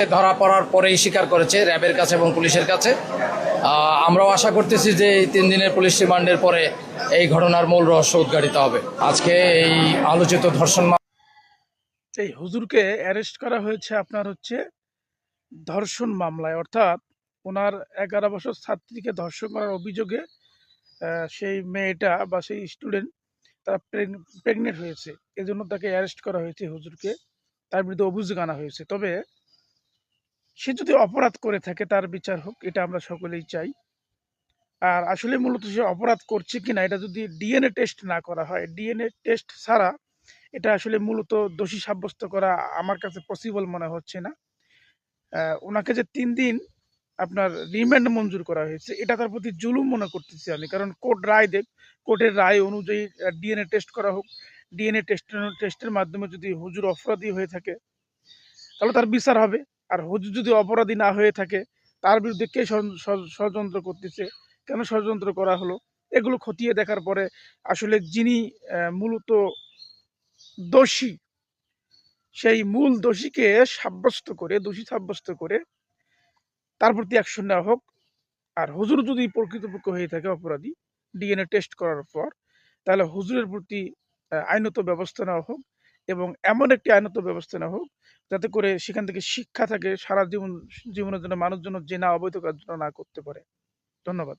ধরা পড়ার পরেই স্বীকার করেছে র্যাবের কাছে এবং পুলিশের কাছে। আমরাও আশা করতেছি যে এই 3 দিনের পুলিশ রিমান্ডের পরে এই ঘটনার মূল রহস্য উদ্ঘাটিত হবে। আজকে এই আলোচিত ধর্ষণ এই হুজুরকে অ্যারেস্ট করা হয়েছে আপনার ধর্ষণ মামলায়, অর্থাৎ ওনার 11 বছর ছাত্রীকে ধর্ষণ করার অভিযোগে সেই মেয়েটা বা সেই স্টুডেন্ট তারা প্রেগনেন্ট হয়েছে। এজন্য তাকে অ্যারেস্ট করা হয়েছে হুজুরকে, তার বিরুদ্ধে অভিযোগ আনা হয়েছে। তবে সে যদি অপরাধ করে থাকে তার বিচার হোক, এটা আমরা সকলেই চাই। আর আসলে মূলত সে অপরাধ করছে কিনা এটা যদি ডিএনএ টেস্ট না করা হয়, ডিএনএ টেস্ট ছাড়া এটা আসলে মূলত দোষী সাব্যস্ত করা আমার কাছে পসিবল মনে হচ্ছে না। ওনাকে যে 3 দিন আপনার রিমান্ড মঞ্জুর করা হয়েছে, এটা তার প্রতি জুলুম মনে করতেছি আমি। কারণ কোর্টের রায় অনুযায়ী ডিএনএ টেস্ট করা হোক। ডিএনএ টেস্টের মাধ্যমে যদি হুজুর অপরাধী হয়ে থাকে তাহলে তার বিচার হবে। আর হুজুর যদি অপরাধী না হয়ে থাকে, তার বিরুদ্ধে কে ষড়যন্ত্র করতেছে, কেন ষড়যন্ত্র করা হলো, এগুলো খতিয়ে দেখার পরে আসলে যিনি মূলত দোষী, সেই মূল দোষীকে দোষী সাব্যস্ত করে তার প্রতি অ্যাকশন নেওয়া হোক। আর হুজুর যদি প্রকৃতপক্ষ হয়ে থাকে অপরাধী ডিএনএ টেস্ট করার পর, তাহলে হুজুরের প্রতি আইনত ব্যবস্থা নেওয়া হোক, এবং এমন একটি আইনত ব্যবস্থা নেওয়া হোক যাতে করে সেখান থেকে শিক্ষা থাকে, সারা জীবনের জন্য মানুষ যেন জেনা অবৈধ কাজ না করতে পারে। ধন্যবাদ।